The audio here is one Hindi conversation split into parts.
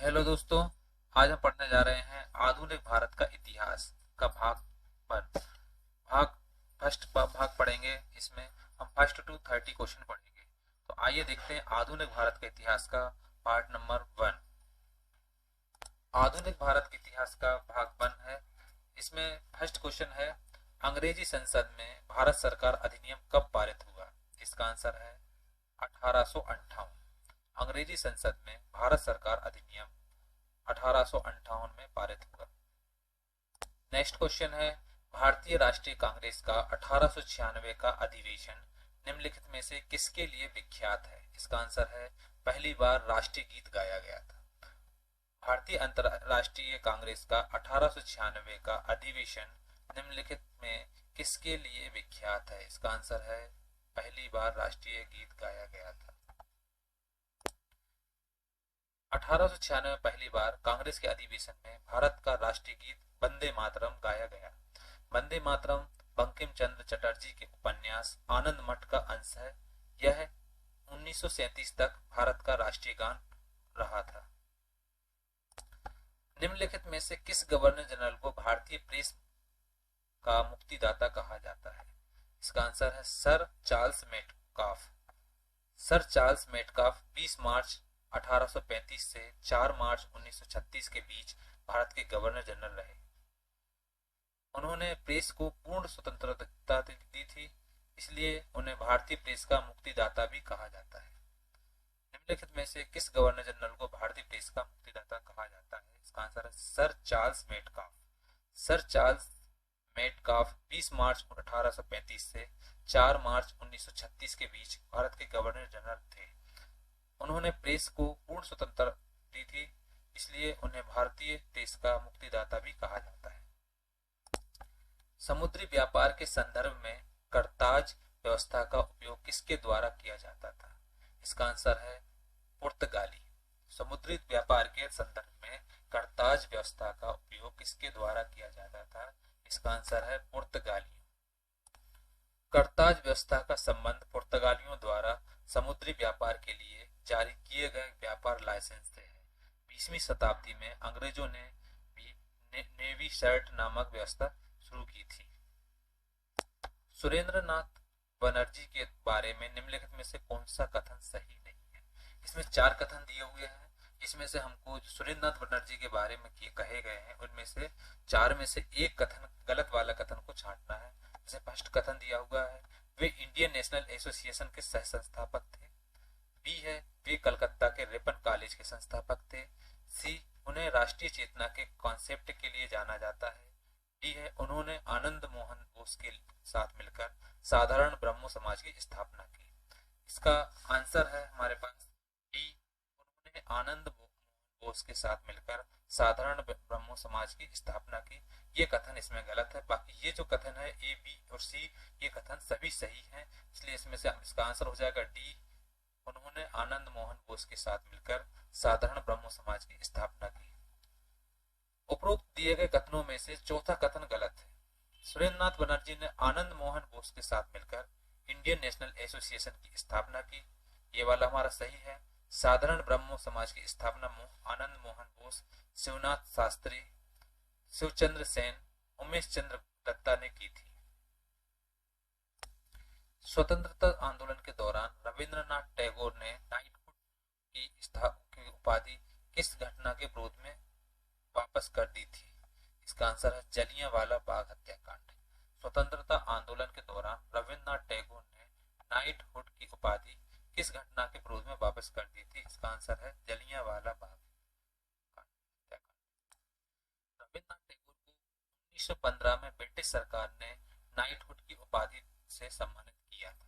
हेलो दोस्तों। आज हम पढ़ने जा रहे हैं आधुनिक भारत का इतिहास का भाग वन। भाग फर्स्ट भाग पढ़ेंगे। इसमें हम फर्स्ट टू 30 क्वेश्चन पढ़ेंगे। तो आइए देखते हैं आधुनिक भारत के इतिहास का पार्ट नंबर वन। आधुनिक भारत के इतिहास का भाग वन है। इसमें फर्स्ट क्वेश्चन है, अंग्रेजी संसद में भारत सरकार अधिनियम कब पारित हुआ? इसका आंसर है 1858। अंग्रेजी संसद में भारत सरकार अधिनियम 1858 में पारित हुआ। नेक्स्ट क्वेश्चन है, भारतीय राष्ट्रीय कांग्रेस का 1896 का अधिवेशन निम्नलिखित में से किसके लिए विख्यात है? इसका आंसर है पहली बार राष्ट्रीय गीत गाया गया था। भारतीय अंतरराष्ट्रीय कांग्रेस का 1896 का अधिवेशन निम्नलिखित में किसके लिए विख्यात है? इसका आंसर है पहली बार राष्ट्रीय गीत गाया गया था। 1896 में पहली बार कांग्रेस के अधिवेशन में भारत का राष्ट्रीय गीत वंदे मातरम गाया गया। वंदे मातरम बंकिम चंद्र चटर्जी के उपन्यास आनंद मठ का अंश है। यह 1937 तक भारत का राष्ट्रीय गान रहा था। निम्नलिखित में से किस गवर्नर जनरल को भारतीय प्रेस का मुक्तिदाता कहा जाता है? इसका आंसर है sir Charles Metcalfe. Sir Charles Metcalfe 20 मार्च 1835 से 4 मार्च 1936 के बीच भारत के गवर्नर जनरल रहे। उन्होंने प्रेस को पूर्ण स्वतंत्रता दी थी, इसलिए उन्हें भारतीय प्रेस का मुक्तिदाता भी कहा जाता है। निम्नलिखित में से किस गवर्नर जनरल को भारतीय प्रेस का मुक्तिदाता कहा जाता है? इसका आंसर है sir Charles Metcalfe. Sir Charles Metcalfe 20 मार्च 1835 से 4 मार्च 1936 के बीच भारत के गवर्नर जनरल थे। उन्होंने प्रेस को पूर्ण स्वतंत्रता दी थी, इसलिए उन्हें भारतीय प्रेस का मुक्तिदाता भी कहा जाता है। समुद्री व्यापार के संदर्भ में करताज व्यवस्था का उपयोग किसके द्वारा किया जाता था? इसका आंसर है पुर्तगाली। समुद्री व्यापार के संदर्भ में करताज व्यवस्था का उपयोग किसके द्वारा किया जाता था? इसका आंसर है पुर्तगालियों। करताज व्यवस्था का संबंध पुर्तगालियों द्वारा समुद्री व्यापार के लिए जारी किए गए व्यापार लाइसेंस से है। 20वीं शताब्दी में अंग्रेजों ने भी नेवी शर्ट नामक व्यवस्था शुरू की थी। सुरेंद्रनाथ बनर्जी के बारे में निम्नलिखित में से कौन सा कथन सही नहीं है? इसमें 4 कथन दिए हुए हैं। इसमें से हमको जो सुरेंद्रनाथ बनर्जी के बारे में कहे गए हैं उनमें से 4 में से एक कथन, गलत वाला कथन को छांटना है। जैसे फर्स्ट कथन दिया हुआ है, वे इंडियन नेशनल एसोसिएशन के सह संस्थापक थे। बी है, वे कलकत्ता के रिपन कॉलेज के संस्थापक थे। सी, उन्हें राष्ट्रीय चेतना के कॉन्सेप्ट के लिए जाना जाता है। डी है, उन्होंने आनंद मोहन बोस के साथ मिलकर साधारण ब्रह्मो समाज की स्थापना की। इसका आंसर है हमारे पास डी, उन्होंने आनंद बोस के साथ मिलकर साधारण ब्रह्मो समाज की स्थापना की। ये कथन इसमें गलत है। बाकी ये जो कथन है ए, बी और सी, ये कथन सभी सही हैं। इसलिए इसमें से इसका आंसर हो जाएगा डी, उन्होंने आनंद मोहन बोस के साथ मिलकर साधारण ब्रह्मो समाज की स्थापना की। उपरोक्त दिए गए कथनों में से चौथा कथन गलत है। सुरेंद्रनाथ बनर्जी ने आनंद मोहन बोस के साथ मिलकर इंडियन नेशनल एसोसिएशन की स्थापना की, ये वाला हमारा सही है। साधारण ब्रह्मो समाज की स्थापना आनंद मोहन बोस, शिवनाथ शास्त्री, शिवचंद्र सेन, उमेश चंद्र दत्ता ने की थी। स्वतंत्रता आंदोलन के दौरान रविंद्रनाथ टैगोर ने नाइटहुड की उपाधि किस घटना के विरोध में वापस कर दी थी? इसका आंसर है जलियांवाला बाग हत्याकांड। स्वतंत्रता आंदोलन के दौरान रविंद्रनाथ टैगोर ने नाइटहुड की उपाधि किस घटना के विरोध में वापस कर दी थी? इसका आंसर है जलियांवाला बाग हत्याकांड। रविंद्रनाथ टैगोर को 1915 में ब्रिटिश सरकार ने नाइटहुड की उपाधि से सम्मानित किया था।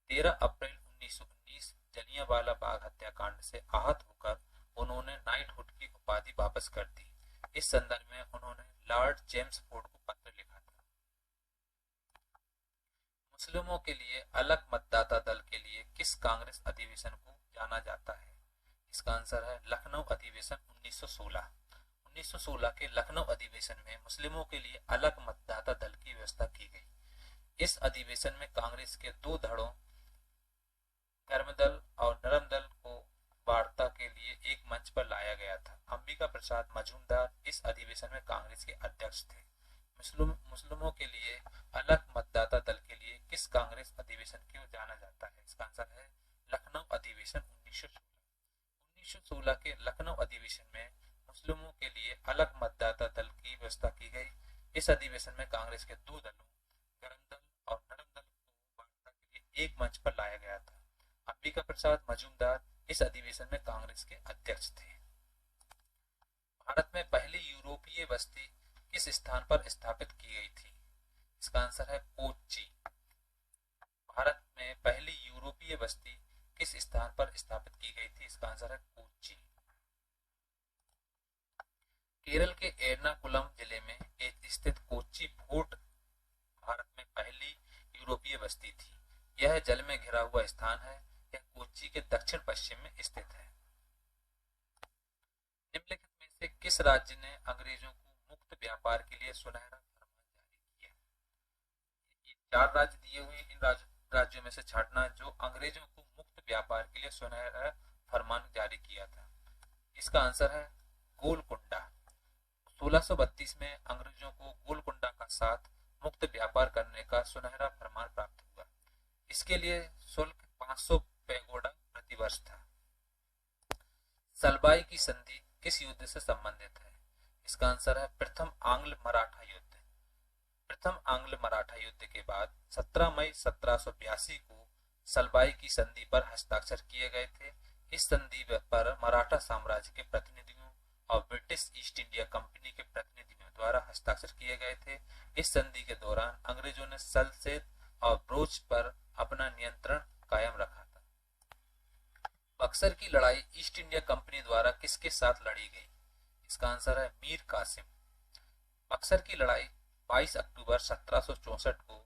13 अप्रैल 1919 जलियांवाला बाग हत्याकांड से आहत होकर उन्होंने नाइटहुड की उपाधि वापस कर दी। इस संदर्भ में उन्होंने लॉर्ड जेम्स फोर्ड को पत्र लिखा था। मुस्लिमों के लिए अलग मतदाता दल के लिए किस कांग्रेस अधिवेशन को जाना जाता है? इसका आंसर है लखनऊ अधिवेशन 1916। 1916 के लखनऊ अधिवेशन में मुस्लिमों के लिए अलग मतदाता दल की व्यवस्था की गई। इस अधिवेशन में कांग्रेस के 2 धड़ों गर्म दल और नरम दल को वार्ता के लिए एक मंच पर लाया गया था। अंबिका प्रसाद मजूमदार इस अधिवेशन में कांग्रेस के अध्यक्ष थे। मुस्लिमों के लिए अलग मतदाता दल के लिए किस कांग्रेस अधिवेशन को जाना जाता है? इसका आंसर है लखनऊ अधिवेशन 1916। 1916 के लखनऊ अधिवेशन में मुस्लिमों के लिए अलग मतदाता दल की व्यवस्था की गई। इस अधिवेशन में कांग्रेस के दो दलों, गर्म दल और नरम दल को वार्ता के लिए एक मंच पर लाया गया था। अंबिका प्रसाद मजूमदार इस अधिवेशन में कांग्रेस के अध्यक्ष थे। भारत में पहली यूरोपीय बस्ती किस स्थान पर स्थापित की गई थी? इसका आंसर है कोच्चि। भारत में पहली यूरोपीय बस्ती किस स्थान पर स्थापित की गई थी? इसका आंसर है कोच्चि। केरल के एर्नाकुलम जिले में स्थित कोच्चि फोर्ट भारत में पहली यूरोपीय बस्ती थी। यह जल में घिरा हुआ स्थान है। यह कोच्चि के दक्षिण पश्चिम में स्थित है। निम्नलिखित में से किस राज्य ने अंग्रेजों को मुक्त व्यापार के लिए सुनहरा फरमान जारी किया? ये चार राज्य दिए हुए, इन राज्यों में से छांटना जो अंग्रेजों को मुक्त व्यापार के लिए सुनहरा फरमान जारी किया था। इसका आंसर है गोलकुंडा। 1632 में अंग्रेजों को गोलकुंडा का साथ मुक्त व्यापार करने का सुनहरा फरमान प्राप्त हुआ। इसके लिए शुल्क 500 पैगोडा प्रतिवर्ष था। सलबाई की संधि किस युद्ध से संबंधित है? इसका आंसर है प्रथम आंग्ल मराठा युद्ध। प्रथम आंग्ल मराठा युद्ध के बाद 17 मई 1782 को सलबाई की संधि पर हस्ताक्षर किए गए थे। इस संधि पर मराठा साम्राज्य के प्रतिनिधियों और ब्रिटिश ईस्ट इंडिया कंपनी के प्रतिनिधियों द्वारा हस्ताक्षर किए गए थे। इस संधि के दौरान अंग्रेजों ने सलसेत और ब्रोच पर अपना नियंत्रण कायम रखा था। बक्सर की लड़ाई ईस्ट इंडिया कंपनी द्वारा किसके साथ लड़ी गई? इसका आंसर है मीर कासिम। बक्सर की लड़ाई 22 अक्टूबर 1764 को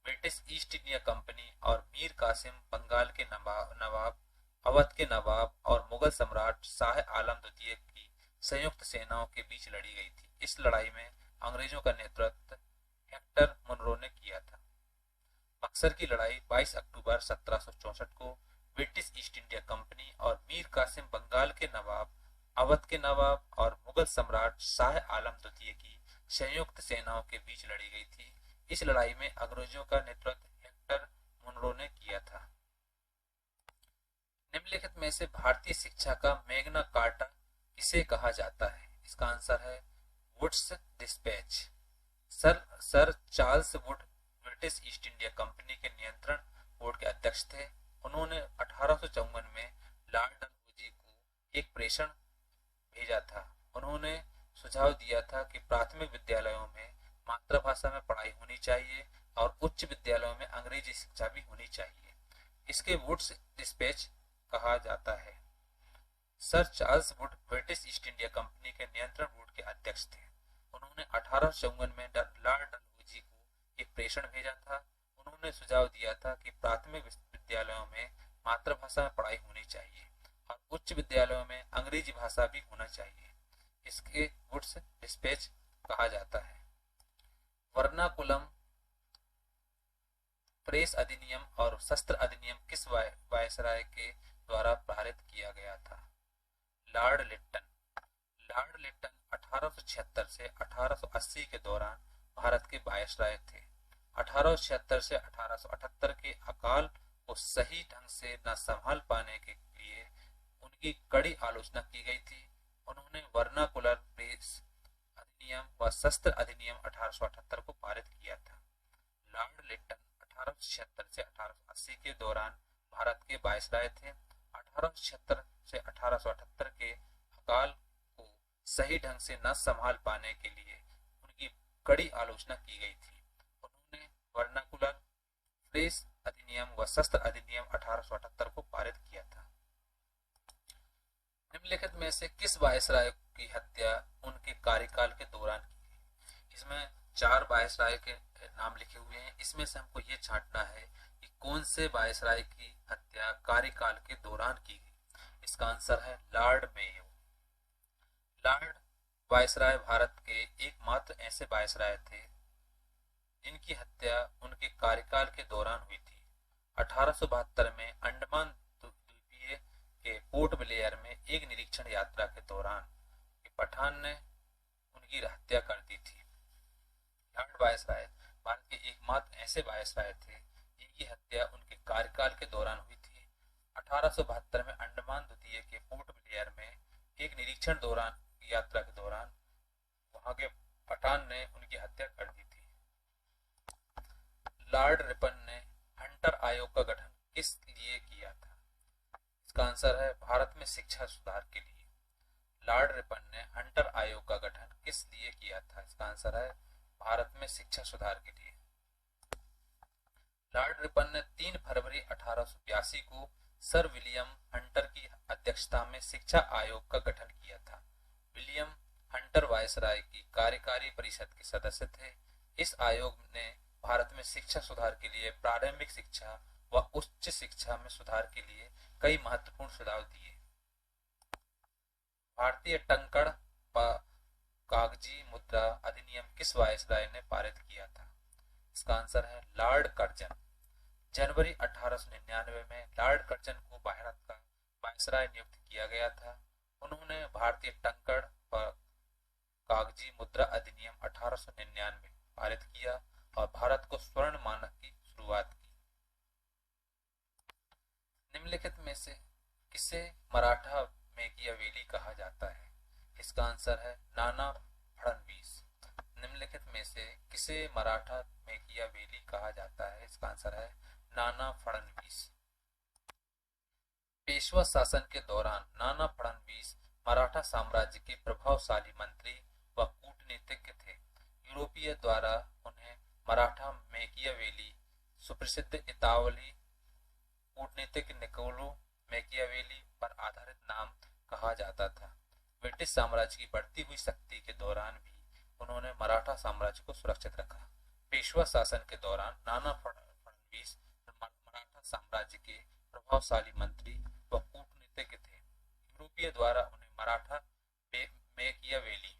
ब्रिटिश ईस्ट इंडिया कंपनी और मीर कासिम बंगाल के नवाब, अवध के नवाब और मुगल सम्राट शाह आलम द्वितीय की संयुक्त सेनाओं के बीच लड़ी गई थी। इस लड़ाई में अंग्रेजों का नेतृत्व हेक्टर मुनरो ने किया था। बक्सर की लड़ाई 22 अक्टूबर 1764 को ब्रिटिश ईस्ट इंडिया कंपनी और मीर कासिम बंगाल के नवाब, अवध के नवाब और मुगल सम्राट शाह आलम द्वितीय की संयुक्त सेनाओं के बीच लड़ी गई थी। इस लड़ाई में अंग्रेजों का नेतृत्व हेक्टर मुनरो ने किया था। निम्नलिखित में से भारतीय शिक्षा का मैग्ना कार्टा किसे कहा जाता है? इसका आंसर है Wood's dispatch. Sir Charles Wood British East India Company के नियंत्रण बोर्ड के अध्यक्ष थे। उन्होंने 1854 में लॉर्ड डलहौजी को एक प्रेषण भेजा था। उन्होंने सुझाव दिया था कि प्राथमिक विद्यालयों में मातृभाषा में पढ़ाई होनी चाहिए और उच्च विद्यालयों में अंग्रेजी शिक्षा भी होनी चाहिए। इसके वुड्स डिस्पैच कहा जाता है। Sir Charles Wood British East India Company के नियंत्रण बोर्ड के अध्यक्ष थे। उन्होंने 1854 में लॉर्ड डलहौजी को एक प्रेषण भेजा था। उन्होंने सुझाव दिया था कि प्राथमिक विद्यालयों में मातृभाषा में पढ़ाई होनी चाहिए और उच्च विद्यालयों में अंग्रेजी भाषा भी होना चाहिए। इसके वुड्स डिस्पैच कहा जाता है। वर्नाकुलम प्रेस अधिनियम और शस्त्र अधिनियम किस वायसराय के द्वारा पारित किया गया था? Lord Lytton. लॉर्ड लिट्टन 1876 से 1880 के दौरान भारत के वायसराय थे। 1876 से 1878 के अकाल को सही ढंग से न संभाल पाने के लिए उनकी कड़ी आलोचना की गई थी। उन्होंने वर्नाकुलर प्रेस अधिनियम व शस्त्र अधिनियम 1878 को पारित किया था। लॉर्ड लिट्टन 1876 से 1880 के दौरान भारत के वायसराय थे। 1876 से 1878 के अकाल को सही ढंग से न संभाल पाने के लिए उनकी कड़ी आलोचना की गई थी। उन्होंने वर्नाकुलर प्रेस अधिनियम व शस्त्र अधिनियम 1878 को पारित किया था। निम्नलिखित में से किस वायसराय की हत्या उनके कार्यकाल के दौरान की गई? इसमें 4 वायसराय के नाम लिखे हुए हैं। इसमें से हमको ये छांटना है कि कौन से वायसराय की हत्या कार्यकाल के दौरान की गई। इसका आंसर है Lord Mayo. Lord viceroy Bharat के एकमात्र ऐसे वायसराय थे जिनकी हत्या उनके कार्यकाल के दौरान हुई थी। 1872 में अंडमान द्वीपीय के पोर्ट ब्लेयर में एक निरीक्षण यात्रा के दौरान पठान ने उनकी हत्या कर दी थी। लॉर्ड वायसराय भारत के एकमात्र ऐसे वायसराय थे जिनकी हत्या उनके कार्यकाल के दौरान हुई थी। 1872 में अंडमान द्वीप के पोर्ट ब्लेयर में एक निरीक्षण दौरान यात्रा के दौरान वहां के पठान ने उनकी हत्या कर दी थी। लॉर्ड रिपन ने हंटर आयोग का गठन किस लिए किया था? इसका आंसर है भारत में शिक्षा सुधार के लिए। लॉर्ड रिपन ने हंटर आयोग का गठन किस लिए किया था? इसका आंसर है भारत में शिक्षा सुधार के लिए। लॉर्ड रिपन ने 3 फरवरी 1882 को सर विलियम हंटर की अध्यक्षता में शिक्षा आयोग का गठन किया था। विलियम हंटर वायसराय की कार्यकारी परिषद के सदस्य थे। इस आयोग ने भारत में शिक्षा सुधार के लिए, प्रारंभिक शिक्षा व उच्च शिक्षा में सुधार के लिए कई महत्वपूर्ण सुझाव दिए। भारतीय टंकण कागजी मुद्रा अधिनियम किस वायसराय ने पारित किया था? इसका आंसर है लॉर्ड कर्जन। जनवरी 1899 में लॉर्ड कर्जन को भारत का वायसराय नियुक्त किया गया था। उन्होंने भारतीय टंकण कागजी मुद्रा अधिनियम 1899 पारित किया और भारत को स्वर्ण मानक की शुरुआत की। निम्नलिखित में से किसे मराठा मैकियावेली कहा जाता है? इसका आंसर है नाना फडणवीस। निम्नलिखित में से किसे मराठा मैकियावेली कहा जाता है? इसका आंसर है नाना फडणवीस। पेशवा शासन के दौरान नाना फडणवीस मराठा साम्राज्य के प्रभावशाली मंत्री व कूटनीतिज्ञ थे। यूरोपीय द्वारा उन्हें मराठा मैकियावेली, सुप्रसिद्ध इतालवी कूटनीतिज्ञ निकोलो मैकियावेली पर आधारित नाम कहा जाता था। ब्रिटिश साम्राज्य की बढ़ती हुई शक्ति के दौरान भी उन्होंने मराठा साम्राज्य को सुरक्षित रखा। पेशवा शासन के दौरान नाना फडणवीस मराठा साम्राज्य के प्रभावशाली मंत्री व कूटनीतिज्ञ थे। यूरोपीय द्वारा उन्हें मराठा मैकियावेली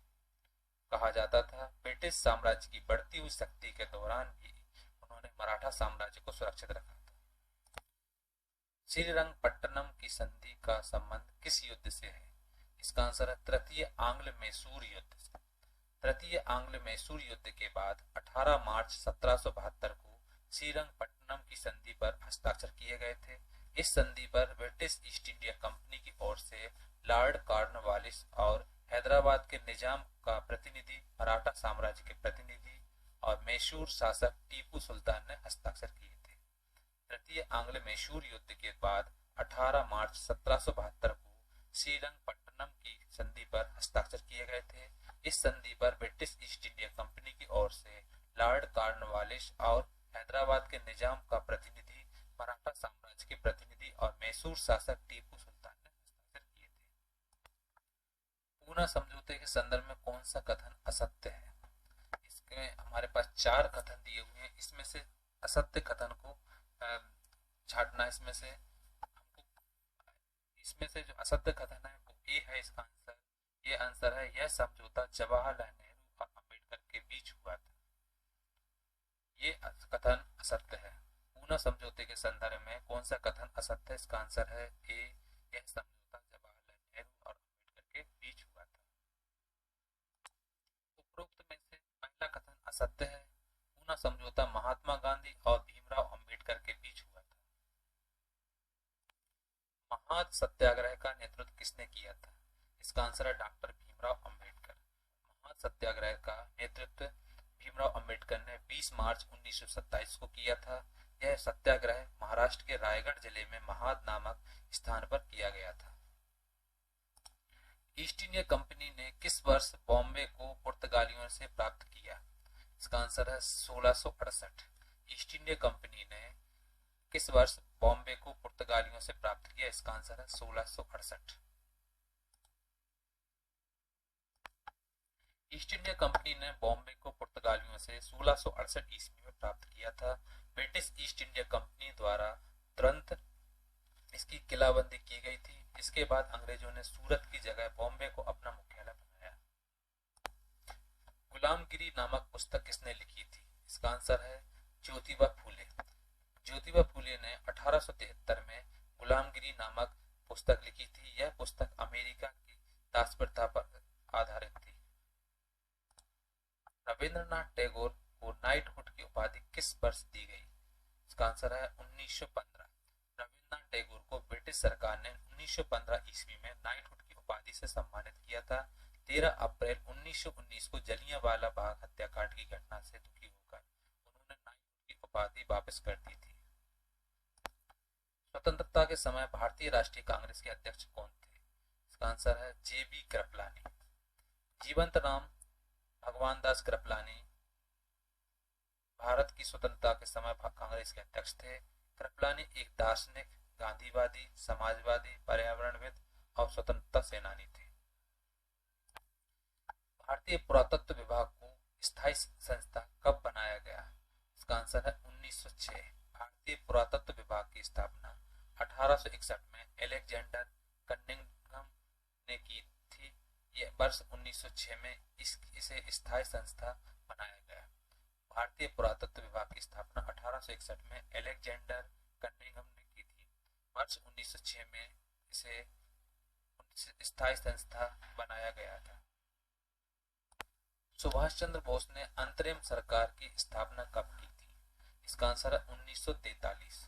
कहा जाता था। ब्रिटिश साम्राज्य की बढ़ती हुई शक्ति के दौरान भी उन्होंने मराठा साम्राज्य को सुरक्षित रखा था। श्रीरंगपट्टनम की संधि का संबंध किस युद्ध से है? इसका आंसर है तृतीय आंग्ल मैसूर युद्ध से। तृतीय आंग्ल मैसूर युद्ध के बाद 18 मार्च 1772 को श्रीरंगपट्टनम की संधि पर हस्ताक्षर किए गए थे। इस संधि पर ब्रिटिश ईस्ट इंडिया कंपनी की ओर से लॉर्ड कॉर्नवालिस और हैदराबाद के निजाम का प्रतिनिधि, मराठा साम्राज्य के प्रतिनिधि और मैसूर शासक टीपू सुल्तान ने हस्ताक्षर किए थे। तृतीय आंग्ल मैसूर युद्ध के बाद 18 मार्च 1772 को श्रीरंगपट्टनम की संधि पर हस्ताक्षर किए गए थे। इस संधि पर ब्रिटिश ईस्ट इंडिया कंपनी की ओर से लॉर्ड कॉर्नवालिस और हैदराबाद के निजाम का प्रतिनिधि, मराठा साम्राज्य के प्रतिनिधि और मैसूर शासक टीपू सुल्तान ने हस्ताक्षर किए थे। पूना समझौते के संदर्भ में कौन सा कथन असत्य है? इसमें हमारे पास 4 कथन दिए हुए हैं। इसमें से असत्य कथन को छांटना। इसमें से जो असत्य कथन है वो ए है इसका आंसर। ये आंसर है, यह समझौता जवाहरलाल नेहरू और अम्बेडकर के बीच हुआ था। ये कथन असत्य है। पूना समझौते के संदर्भ में कौन सा कथन असत्य है? इसका आंसर है ए, यह समझौता जवाहरलाल नेहरू और अम्बेडकर के बीच हुआ था। उपरोक्त में से पहला कथन असत्य है। पूना समझौता महात्मा गांधी और भीमराव अम्बेडकर के बीच हुआ था। महाद सत्याग्रह का नेतृत्व किसने किया था? इसका आंसर है डॉक्टर भीमराव अम्बेडकर। महाद सत्याग्रह का नेतृत्व भीमराव अम्बेडकर ने 20 मार्च 1927 को किया था। यह सत्याग्रह महाराष्ट्र के रायगढ़ जिले में महाद नामक स्थान पर किया गया था। ईस्ट इंडिया कंपनी ने किस वर्ष बॉम्बे को पुर्तगालियों से प्राप्त किया? इसका आंसर है 1668। ईस्ट इंडिया कंपनी ने किस वर्ष बॉम्बे को पुर्तगालियों से प्राप्त किया? इसका आंसर है 1668। ईस्ट इंडिया कंपनी ने बॉम्बे को पुर्तगालियों से 1668 ईस्वी में प्राप्त किया था। ब्रिटिश ईस्ट इंडिया कंपनी द्वारा तुरंत इसकी किलाबंदी की गई थी। इसके बाद अंग्रेजों ने सूरत की जगह बॉम्बे को अपना मुख्यालय बनाया। गुलामगिरी नामक पुस्तक किसने लिखी थी? इसका आंसर है ज्योतिबा फूले। ज्योतिबा फूले ने 1873 में गुलामगिरी नामक पुस्तक पुस्तक लिखी थी। यह पुस्तक अमेरिका की दास प्रथा पर आधारित थी। रविंद्रनाथ टैगोर को नाइटहुड की उपाधि किस वर्ष दी गई? इसका आंसर है 1915। रविंद्रनाथ टैगोर को ब्रिटिश सरकार ने 1915 ईस्वी में नाइटहुड की उपाधि से सम्मानित किया था। 13 अप्रैल 1919 को जलियांवाला बाग हत्याकांड की घटना से दुखी होकर उन्होंने नाइटहुड की उपाधि वापस कर दी थी। स्वतंत्रता के समय भारतीय राष्ट्रीय कांग्रेस के अध्यक्ष कौन थे? इसका आंसर है जेबी कृपलानी। जीवंत नाम भगवान दास कृपलानी भारत की स्वतंत्रता के समय कांग्रेस के अध्यक्ष थे। कृपलानी एक दार्शनिक, गांधीवादी, समाजवादी, पर्यावरणविद और स्वतंत्रता सेनानी थे। भारतीय पुरातत्व विभाग को स्थायी संस्था कब बनाया गया? इसका आंसर है 1906। भारतीय पुरातत्व विभाग की स्थापना 1861 में एलेक्जेंडर कनिंघम ने की थी। यह वर्ष 1906 में इसे स्थायी संस्था बनाया गया। भारतीय पुरातत्व विभाग की स्थापना 1861 में एलेक्जेंडर कनिंघम ने की थी। वर्ष 1906 में इसे स्थायी संस्था बनाया गया था। सुभाष चंद्र बोस ने अंतरिम सरकार की स्थापना कब की थी? इसका आंसर है 1943।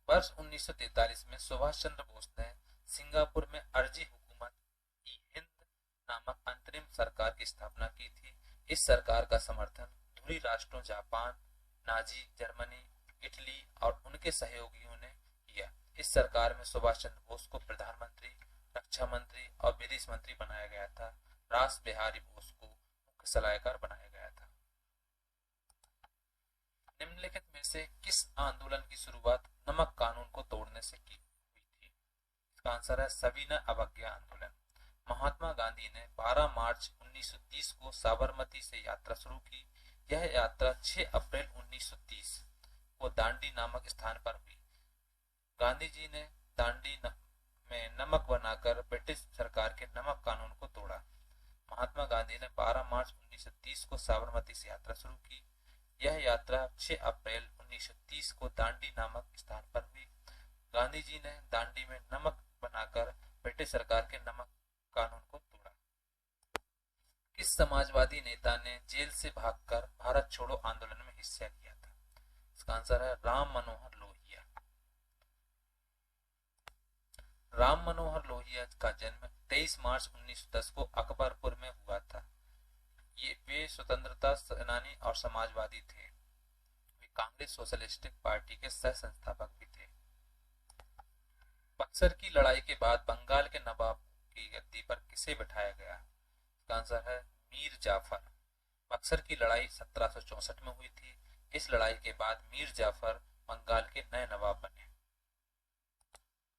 वर्ष 1943 में सुभाष चंद्र बोस ने सिंगापुर में अर्जी हुकूमत ई हिंद नामक अंतरिम सरकार की स्थापना की थी। इस सरकार का समर्थन धुरी राष्ट्रों जापान, नाजी जर्मनी, इटली और उनके सहयोगियों ने किया। इस सरकार में सुभाष चंद्र बोस को प्रधानमंत्री, रक्षा मंत्री और विदेश मंत्री बनाया गया था। रास बिहारी बोस को मुख्य सलाहकार बनाया गया था। निम्नलिखित में से किस आंदोलन की शुरुआत नमक कानून को तोड़ने से की हुई थी? इसका आंसर है सविनय अवज्ञा आंदोलन। महात्मा गांधी ने 12 मार्च 1930 को साबरमती से यात्रा शुरू की। यह यात्रा 6 अप्रैल 1930 को दांडी नामक स्थान पर हुई। गांधी जी ने दांडी में नमक बनाकर ब्रिटिश सरकार के नमक कानून को तोड़ा। महात्मा गांधी ने 12 मार्च 1930 को साबरमती से यात्रा शुरू की। यह यात्रा 6 अप्रैल 1930 को दांडी नामक स्थान पर हुई। गांधी जी ने दांडी में नमक बनाकर ब्रिटिश सरकार के नमक कानून को तोड़ा। किस समाजवादी नेता ने जेल से भागकर भारत छोड़ो आंदोलन में हिस्सा लिया था? इसका आंसर है राम मनोहर लोहिया। राम मनोहर लोहिया का जन्म 23 मार्च 1910 को अकबरपुर में हुआ था। वे स्वतंत्रता सेनानी और समाजवादी थे। वे कांग्रेस सोशलिस्टिक पार्टी के सह संस्थापक भी थे। बक्सर की लड़ाई के बाद बंगाल के नवाब की गद्दी पर किसे बिठाया गया? इसका आंसर है मीर जाफर। बक्सर की लड़ाई 1764 में हुई थी। इस लड़ाई के बाद मीर जाफर बंगाल के नए नवाब बने।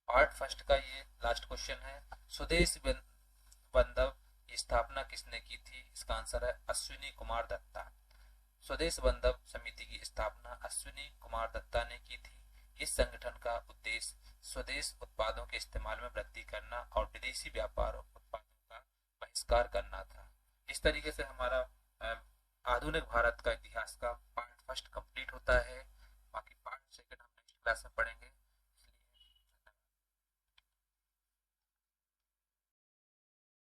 पार्ट फर्स्ट का ये लास्ट क्वेश्चन है। स्वदेश बंधव की स्थापना किसने की थी? इसका आंसर है अश्विनी कुमार दत्ता। स्वदेश बंधव समिति की स्थापना अश्विनी कुमार दत्ता ने की थी। इस संगठन का उद्देश्य स्वदेश उत्पादों के इस्तेमाल में वृद्धि करना और विदेशी व्यापार उत्पादों का बहिष्कार करना था। इस तरीके से हमारा आधुनिक भारत का इतिहास का पार्ट फर्स्ट कंप्लीट होता है। बाकी पार्ट सेकंड हम नेक्स्ट क्लास में पढ़ेंगे।